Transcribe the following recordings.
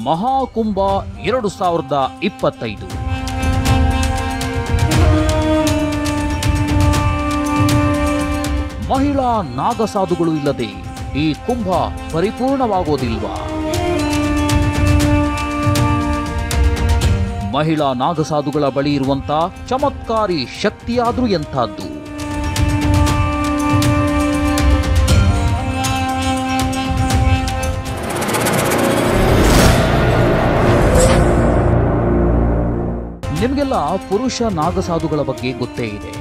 ಮಹಾಕುಂಭ 2025 ಮಹಿಳಾ ನಾಗಸಾಧುಗಳು ಇಲ್ಲದೆ ಈ ಕುಂಭ ಪರಿಪೂರ್ಣವಾಗೋದಿಲ್ವಾ? ಮಹಿಳಾ ನಾಗಸಾಧುಗಳ ಬಳಿ ಇರುವಂತ ಚಮತ್ಕಾರಿ ಶಕ್ತಿಯಾದ್ರೂ ಎಂಥದ್ದು? ನಿಮಗೆಲ್ಲ ಪುರುಷ ನಾಗಸಾಧುಗಳ ಬಗ್ಗೆ ಗೊತ್ತೇ ಇದೆ.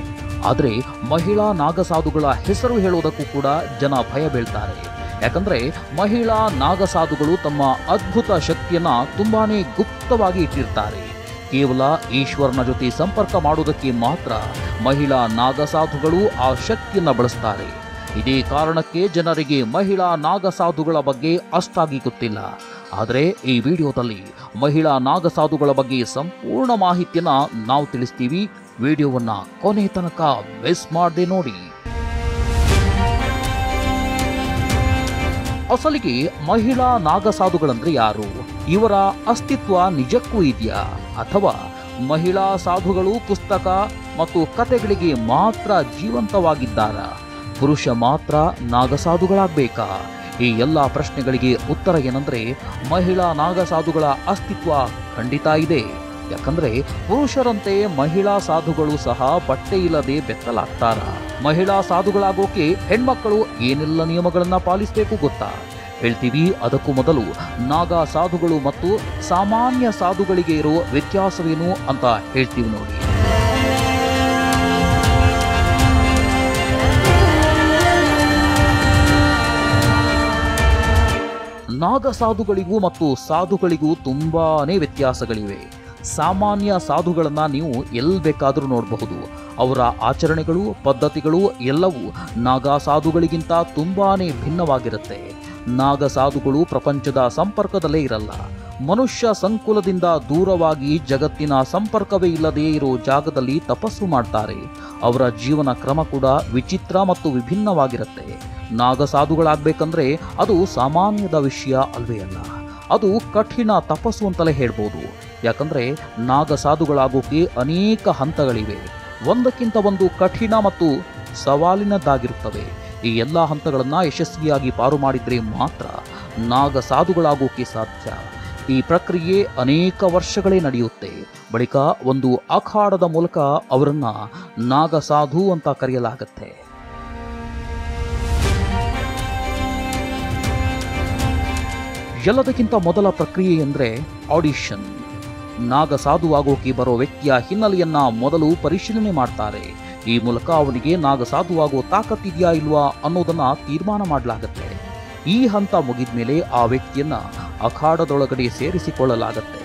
ಆದರೆ ಮಹಿಳಾ ನಾಗಸಾಧುಗಳ ಹೆಸರು ಹೇಳೋದಕ್ಕೂ ಕೂಡ ಜನ ಭಯ ಬೀಳ್ತಾರೆ. ಯಾಕಂದ್ರೆ ಮಹಿಳಾ ನಾಗಸಾಧುಗಳು ತಮ್ಮ ಅದ್ಭುತ ಶಕ್ತಿಯನ್ನ ತುಂಬಾನೇ ಗುಪ್ತವಾಗಿ ಇಟ್ಟಿರ್ತಾರೆ. ಕೇವಲ ಈಶ್ವರನ ಜೊತೆ ಸಂಪರ್ಕ ಮಾಡುವುದಕ್ಕೆ ಮಾತ್ರ ಮಹಿಳಾ ನಾಗಸಾಧುಗಳು ಆ ಶಕ್ತಿಯನ್ನ ಬಳಸ್ತಾರೆ. ಇದೇ ಕಾರಣಕ್ಕೆ ಜನರಿಗೆ ಮಹಿಳಾ ನಾಗಸಾಧುಗಳ ಬಗ್ಗೆ ಅಷ್ಟಾಗಿ ಗೊತ್ತಿಲ್ಲ. ಆದರೆ ಈ ವಿಡಿಯೋದಲ್ಲಿ ಮಹಿಳಾ ನಾಗಸಾಧುಗಳ ಬಗ್ಗೆ ಸಂಪೂರ್ಣ ಮಾಹಿತಿಯನ್ನ ನಾವು ತಿಳಿಸ್ತೀವಿ. ವಿಡಿಯೋವನ್ನ ಕೊನೆ ತನಕ ಮಿಸ್ ಮಾಡದೆ ನೋಡಿ. ಅಸಲಿಗೆ ಮಹಿಳಾ ನಾಗಸಾಧುಗಳಂದ್ರೆ ಯಾರು? ಇವರ ಅಸ್ತಿತ್ವ ನಿಜಕ್ಕೂ ಇದೆಯಾ? ಅಥವಾ ಮಹಿಳಾ ಸಾಧುಗಳು ಪುಸ್ತಕ ಮತ್ತು ಕಥೆಗಳಿಗೆ ಮಾತ್ರ ಜೀವಂತವಾಗಿದ್ದಾರಾ? ಪುರುಷ ಮಾತ್ರ ನಾಗಸಾಧುಗಳಾಗಬೇಕಾ? ಈ ಎಲ್ಲ ಪ್ರಶ್ನೆಗಳಿಗೆ ಉತ್ತರ ಏನಂದ್ರೆ ಮಹಿಳಾ ನಾಗಸಾಧುಗಳ ಅಸ್ತಿತ್ವ ಖಂಡಿತ ಇದೆ. ಯಾಕಂದ್ರೆ ಪುರುಷರಂತೆ ಮಹಿಳಾ ಸಾಧುಗಳು ಸಹ ಬಟ್ಟೆ ಇಲ್ಲದೆ ಬೆತ್ತಲಾಗ್ತಾರ. ಮಹಿಳಾ ಸಾಧುಗಳಾಗೋಕೆ ಹೆಣ್ಮಕ್ಕಳು ಏನೆಲ್ಲ ನಿಯಮಗಳನ್ನ ಪಾಲಿಸಬೇಕು ಗೊತ್ತಾ? ಹೇಳ್ತೀವಿ. ಅದಕ್ಕೂ ಮೊದಲು ನಾಗ ಸಾಧುಗಳು ಮತ್ತು ಸಾಮಾನ್ಯ ಸಾಧುಗಳಿಗೆ ಇರೋ ವ್ಯತ್ಯಾಸವೇನು ಅಂತ ಹೇಳ್ತೀವಿ ನೋಡಿ. ನಾಗಸಾಧುಗಳಿಗೂ ಮತ್ತು ಸಾಧುಗಳಿಗೂ ತುಂಬಾನೇ ವ್ಯತ್ಯಾಸಗಳಿವೆ. ಸಾಮಾನ್ಯ ಸಾಧುಗಳನ್ನ ನೀವು ಎಲ್ಲಿ ಬೇಕಾದರೂ ನೋಡಬಹುದು. ಅವರ ಆಚರಣೆಗಳು, ಪದ್ಧತಿಗಳು ಎಲ್ಲವೂ ನಾಗ ಸಾಧುಗಳಿಗಿಂತ ತುಂಬಾನೇ ಭಿನ್ನವಾಗಿರುತ್ತೆ. ನಾಗ ಸಾಧುಗಳು ಪ್ರಪಂಚದ ಸಂಪರ್ಕದಲ್ಲೇ ಇರಲ್ಲ. ಮನುಷ್ಯ ಸಂಕುಲದಿಂದ ದೂರವಾಗಿ ಜಗತ್ತಿನ ಸಂಪರ್ಕವೇ ಇಲ್ಲದೆ ಇರೋ ಜಾಗದಲ್ಲಿ ತಪಸ್ಸು ಮಾಡ್ತಾರೆ. ಅವರ ಜೀವನ ಕ್ರಮ ಕೂಡ ವಿಚಿತ್ರ ಮತ್ತು ವಿಭಿನ್ನವಾಗಿರುತ್ತೆ. ನಾಗಸಾಧುಗಳಾಗಬೇಕಂದ್ರೆ ಅದು ಸಾಮಾನ್ಯದ ವಿಷಯ ಅಲ್ವೇ ಅಲ್ಲ. ಅದು ಕಠಿಣ ತಪಸ್ಸು ಅಂತಲೇ ಹೇಳ್ಬೋದು. ಯಾಕಂದ್ರೆ ನಾಗಸಾಧುಗಳಾಗೋಕೆ ಅನೇಕ ಹಂತಗಳಿವೆ. ಒಂದಕ್ಕಿಂತ ಒಂದು ಕಠಿಣ ಮತ್ತು ಸವಾಲಿನದ್ದಾಗಿರುತ್ತವೆ. ಈ ಎಲ್ಲ ಹಂತಗಳನ್ನ ಯಶಸ್ವಿಯಾಗಿ ಪಾರು ಮಾಡಿದ್ರೆ ಮಾತ್ರ ನಾಗಸಾಧುಗಳಾಗೋಕೆ ಸಾಧ್ಯ. ಈ ಪ್ರಕ್ರಿಯೆ ಅನೇಕ ವರ್ಷಗಳೇ ನಡೆಯುತ್ತೆ. ಬಳಿಕ ಒಂದು ಅಖಾಡದ ಮೂಲಕ ಅವರನ್ನ ನಾಗಸಾಧು ಅಂತ ಕರೆಯಲಾಗತ್ತೆ. ಎಲ್ಲದಕ್ಕಿಂತ ಮೊದಲ ಪ್ರಕ್ರಿಯೆ ಎಂದ್ರೆ ಆಡಿಷನ್. ನಾಗಸಾಧುವಾಗೋಕೆ ಬರೋ ವ್ಯಕ್ತಿಯ ಹಿನ್ನೆಲೆಯನ್ನ ಮೊದಲು ಪರಿಶೀಲನೆ ಮಾಡ್ತಾರೆ. ಈ ಮೂಲಕ ಅವನಿಗೆ ನಾಗಸಾಧುವಾಗೋ ತಾಕತ್ತಿದೆಯಾ ಇಲ್ವಾ ಅನ್ನೋದನ್ನ ತೀರ್ಮಾನ ಮಾಡಲಾಗತ್ತೆ. ಈ ಹಂತ ಮುಗಿದ್ಮೇಲೆ ಆ ವ್ಯಕ್ತಿಯನ್ನ ಅಖಾಡದೊಳಗಡೆ ಸೇರಿಸಿಕೊಳ್ಳಲಾಗತ್ತೆ.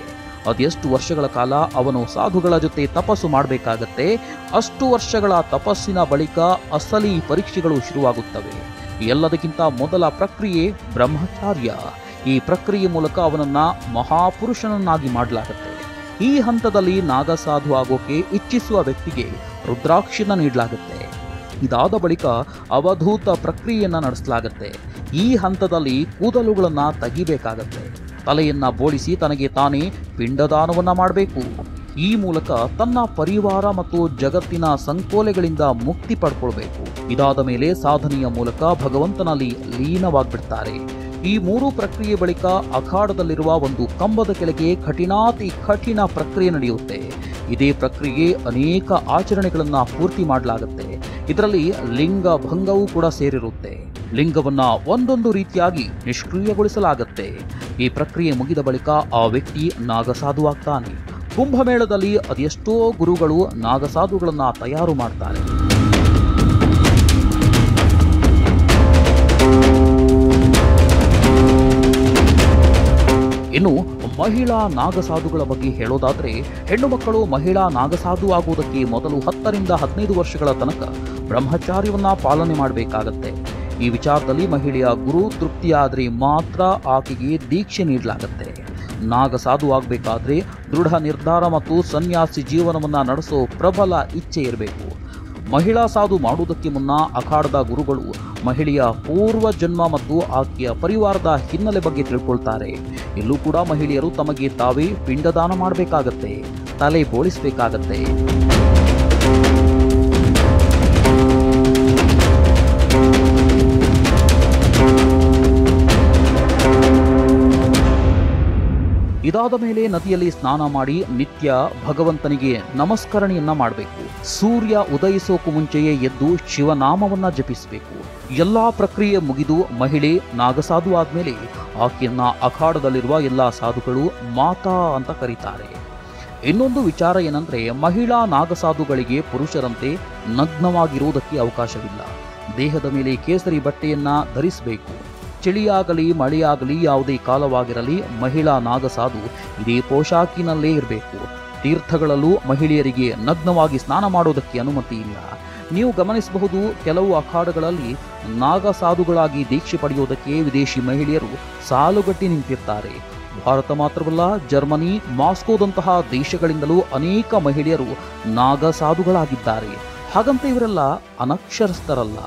ಅದೆಷ್ಟು ವರ್ಷಗಳ ಕಾಲ ಅವನು ಸಾಧುಗಳ ಜೊತೆ ತಪಸ್ಸು ಮಾಡಬೇಕಾಗತ್ತೆ. ಅಷ್ಟು ವರ್ಷಗಳ ತಪಸ್ಸಿನ ಬಳಿಕ ಅಸಲಿ ಪರೀಕ್ಷೆಗಳು ಶುರುವಾಗುತ್ತವೆ. ಎಲ್ಲದಕ್ಕಿಂತ ಮೊದಲ ಪ್ರಕ್ರಿಯೆ ಬ್ರಹ್ಮಚಾರ್ಯ. ಈ ಪ್ರಕ್ರಿಯೆ ಮೂಲಕ ಅವನನ್ನ ಮಹಾಪುರುಷನನ್ನಾಗಿ ಮಾಡಲಾಗುತ್ತೆ. ಈ ಹಂತದಲ್ಲಿ ನಾಗಸಾಧು ಆಗೋಕೆ ಇಚ್ಛಿಸುವ ವ್ಯಕ್ತಿಗೆ ರುದ್ರಾಕ್ಷಿನ ನೀಡಲಾಗುತ್ತೆ. ಇದಾದ ಬಳಿಕ ಅವಧೂತ ಪ್ರಕ್ರಿಯೆಯನ್ನ ನಡೆಸಲಾಗುತ್ತೆ. ಈ ಹಂತದಲ್ಲಿ ಕೂದಲುಗಳನ್ನ ತೆಗಿಬೇಕಾಗತ್ತೆ. ತಲೆಯನ್ನ ಬೋಳಿಸಿ ತನಗೆ ತಾನೇ ಪಿಂಡದಾನವನ್ನ ಮಾಡಬೇಕು. ಈ ಮೂಲಕ ತನ್ನ ಪರಿವಾರ ಮತ್ತು ಜಗತ್ತಿನ ಸಂಕೋಲೆಗಳಿಂದ ಮುಕ್ತಿ ಪಡ್ಕೊಳ್ಬೇಕು. ಇದಾದ ಮೇಲೆ ಸಾಧನೆಯ ಮೂಲಕ ಭಗವಂತನಲ್ಲಿ ಲೀನವಾಗ್ಬಿಡ್ತಾರೆ. ಈ ಮೂರು ಪ್ರಕ್ರಿಯೆ ಬಳಿಕ ಅಖಾಡದಲ್ಲಿರುವ ಒಂದು ಕಂಬದ ಕೆಳಗೆ ಕಠಿಣಾತಿ ಕಠಿಣ ಪ್ರಕ್ರಿಯೆ ನಡೆಯುತ್ತೆ. ಇದೇ ಪ್ರಕ್ರಿಯೆ ಅನೇಕ ಆಚರಣೆಗಳನ್ನ ಪೂರ್ತಿ ಮಾಡಲಾಗುತ್ತೆ. ಇದರಲ್ಲಿ ಲಿಂಗ ಭಂಗವೂ ಕೂಡ ಸೇರಿರುತ್ತೆ. ಲಿಂಗವನ್ನ ಒಂದೊಂದು ರೀತಿಯಾಗಿ ನಿಷ್ಕ್ರಿಯಗೊಳಿಸಲಾಗುತ್ತೆ. ಈ ಪ್ರಕ್ರಿಯೆ ಮುಗಿದ ಬಳಿಕ ಆ ವ್ಯಕ್ತಿ ನಾಗಸಾಧುವಾಗ್ತಾನೆ. ಕುಂಭಮೇಳದಲ್ಲಿ ಅದೆಷ್ಟೋ ಗುರುಗಳು ನಾಗಸಾಧುಗಳನ್ನ ತಯಾರು ಮಾಡ್ತಾರೆ. ಇನ್ನು ಮಹಿಳಾ ನಾಗಸಾಧುಗಳ ಬಗ್ಗೆ ಹೇಳೋದಾದ್ರೆ, ಹೆಣ್ಣು ಮಕ್ಕಳು ಮಹಿಳಾ ನಾಗಸಾಧು ಆಗುವುದಕ್ಕೆ ಮೊದಲು 10 ರಿಂದ 15 ವರ್ಷಗಳ ತನಕ ಬ್ರಹ್ಮಚಾರ್ಯವನ್ನ ಪಾಲನೆ ಮಾಡಬೇಕಾಗತ್ತೆ. ಈ ವಿಚಾರದಲ್ಲಿ ಮಹಿಳೆಯ ಗುರು ತೃಪ್ತಿಯಾದ್ರೆ ಮಾತ್ರ ಆಕೆಗೆ ದೀಕ್ಷೆ ನೀಡಲಾಗತ್ತೆ. ನಾಗಸಾಧು ಆಗಬೇಕಾದ್ರೆ ದೃಢ ನಿರ್ಧಾರ ಮತ್ತು ಸನ್ಯಾಸಿ ಜೀವನವನ್ನ ನಡೆಸೋ ಪ್ರಬಲ ಇಚ್ಛೆ ಇರಬೇಕು. ಮಹಿಳಾ ಸಾಧು ಮಾಡುವುದಕ್ಕೆ ಮುನ್ನ ಅಖಾಡದ ಗುರುಗಳು ಮಹಿಳೆಯ ಪೂರ್ವ ಜನ್ಮ ಮತ್ತು ಆಕೆಯ ಪರಿವಾರದ ಹಿನ್ನೆಲೆ ಬಗ್ಗೆ ತಿಳ್ಕೊಳ್ತಾರೆ. ಇಲ್ಲೂ ಕೂಡ ಮಹಿಳೆಯರು ತಮಗೆ ತಾವೇ ಪಿಂಡದಾನ ಮಾಡಬೇಕಾಗತ್ತೆ, ತಲೆ ಬೋಳಿಸಬೇಕಾಗತ್ತೆ. ಇದಾದ ಮೇಲೆ ನದಿಯಲ್ಲಿ ಸ್ನಾನ ಮಾಡಿ ನಿತ್ಯ ಭಗವಂತನಿಗೆ ನಮಸ್ಕರಣೆಯನ್ನ ಮಾಡಬೇಕು. ಸೂರ್ಯ ಉದಯಿಸೋಕು ಮುಂಚೆಯೇ ಎದ್ದು ಶಿವನಾಮವನ್ನ ಜಪಿಸಬೇಕು. ಎಲ್ಲಾ ಪ್ರಕ್ರಿಯೆ ಮುಗಿದು ಮಹಿಳೆ ನಾಗಸಾಧು ಆದ್ಮೇಲೆ ಆಕೆಯನ್ನ ಅಖಾಡದಲ್ಲಿರುವ ಎಲ್ಲಾ ಸಾಧುಗಳು ಮಾತಾ ಅಂತ ಕರೀತಾರೆ. ಇನ್ನೊಂದು ವಿಚಾರ ಏನಂದ್ರೆ, ಮಹಿಳಾ ನಾಗಸಾಧುಗಳಿಗೆ ಪುರುಷರಂತೆ ನಗ್ನವಾಗಿರುವುದಕ್ಕೆ ಅವಕಾಶವಿಲ್ಲ. ದೇಹದ ಮೇಲೆ ಕೇಸರಿ ಬಟ್ಟೆಯನ್ನ ಧರಿಸಬೇಕು. ಚಳಿಯಾಗಲಿ ಮಳೆಯಾಗಲಿ ಯಾವುದೇ ಕಾಲವಾಗಿರಲಿ ಮಹಿಳಾ ನಾಗಸಾಧು ಇದೇ ಪೋಷಾಕಿನಲ್ಲೇ ಇರಬೇಕು. ತೀರ್ಥಗಳಲ್ಲೂ ಮಹಿಳೆಯರಿಗೆ ನಗ್ನವಾಗಿ ಸ್ನಾನ ಮಾಡೋದಕ್ಕೆ ಅನುಮತಿ ಇಲ್ಲ. ನೀವು ಗಮನಿಸಬಹುದು, ಕೆಲವು ಅಖಾಡಗಳಲ್ಲಿ ನಾಗಸಾಧುಗಳಾಗಿ ದೀಕ್ಷೆ ಪಡೆಯುವುದಕ್ಕೆ ವಿದೇಶಿ ಮಹಿಳೆಯರು ಸಾಲುಗಟ್ಟಿ ನಿಂತಿರ್ತಾರೆ. ಭಾರತ ಮಾತ್ರವಲ್ಲ, ಜರ್ಮನಿ, ಮಾಸ್ಕೋದಂತಹ ದೇಶಗಳಿಂದಲೂ ಅನೇಕ ಮಹಿಳೆಯರು ನಾಗಸಾಧುಗಳಾಗಿದ್ದಾರೆ. ಹಾಗಂತ ಇವರೆಲ್ಲ ಅನಕ್ಷರಸ್ಥರಲ್ಲ.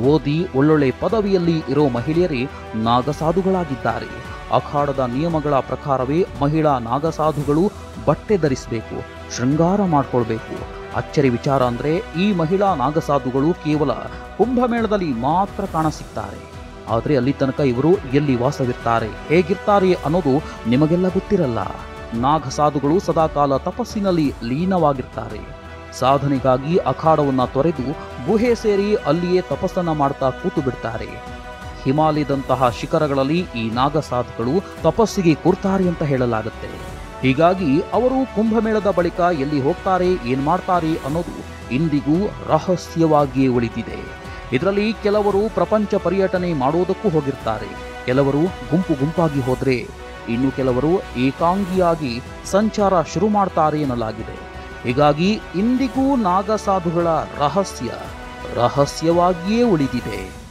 ಓದಿ ಒಳ್ಳೊಳ್ಳೆ ಪದವಿಯಲ್ಲಿ ಇರೋ ಮಹಿಳೆಯರೇ ನಾಗಸಾಧುಗಳಾಗಿದ್ದಾರೆ. ಅಖಾಡದ ನಿಯಮಗಳ ಪ್ರಕಾರವೇ ಮಹಿಳಾ ನಾಗಸಾಧುಗಳು ಬಟ್ಟೆ ಧರಿಸಬೇಕು, ಶೃಂಗಾರ ಮಾಡ್ಕೊಳ್ಬೇಕು. ಅಚ್ಚರಿ ವಿಚಾರ ಅಂದ್ರೆ, ಈ ಮಹಿಳಾ ನಾಗಸಾಧುಗಳು ಕೇವಲ ಕುಂಭಮೇಳದಲ್ಲಿ ಮಾತ್ರ ಕಾಣಸಿಗ್ತಾರೆ. ಆದರೆ ಅಲ್ಲಿ ತನಕ ಇವರು ಎಲ್ಲಿ ವಾಸವಿರ್ತಾರೆ, ಹೇಗಿರ್ತಾರೆ ಅನ್ನೋದು ನಿಮಗೆಲ್ಲ ಗೊತ್ತಿರಲ್ಲ. ನಾಗಸಾಧುಗಳು ಸದಾಕಾಲ ತಪಸ್ಸಿನಲ್ಲಿ ಲೀನವಾಗಿರ್ತಾರೆ. ಸಾಧನೆಗಾಗಿ ಅಖಾಡವನ್ನ ತೊರೆದು ಗುಹೆ ಸೇರಿ ಅಲ್ಲಿಯೇ ತಪಸ್ಸನ್ನ ಮಾಡ್ತಾ ಕೂತು ಬಿಡ್ತಾರೆ. ಹಿಮಾಲಯದಂತಹ ಶಿಖರಗಳಲ್ಲಿ ಈ ನಾಗಸಾಧುಗಳು ತಪಸ್ಸಿಗೆ ಕೂರ್ತಾರೆ ಅಂತ ಹೇಳಲಾಗುತ್ತೆ. ಹೀಗಾಗಿ ಅವರು ಕುಂಭಮೇಳದ ಬಳಿಕ ಎಲ್ಲಿ ಹೋಗ್ತಾರೆ, ಏನ್ ಮಾಡ್ತಾರೆ ಅನ್ನೋದು ಇಂದಿಗೂ ರಹಸ್ಯವಾಗಿಯೇ ಉಳಿದಿದೆ. ಇದರಲ್ಲಿ ಕೆಲವರು ಪ್ರಪಂಚ ಪರ್ಯಟನೆ ಮಾಡೋದಕ್ಕೂ ಹೋಗಿರ್ತಾರೆ, ಕೆಲವರು ಗುಂಪು ಗುಂಪಾಗಿ ಹೋದ್ರೆ, ಇನ್ನು ಕೆಲವರು ಏಕಾಂಗಿಯಾಗಿ ಸಂಚಾರ ಶುರು ಮಾಡ್ತಾರೆ ಎನ್ನಲಾಗಿದೆ. ಹೀಗಾಗಿ ಇಂದಿಗೂ ನಾಗಸಾಧುಗಳ ರಹಸ್ಯವಾಗಿಯೇ ಉಳಿದಿದೆ.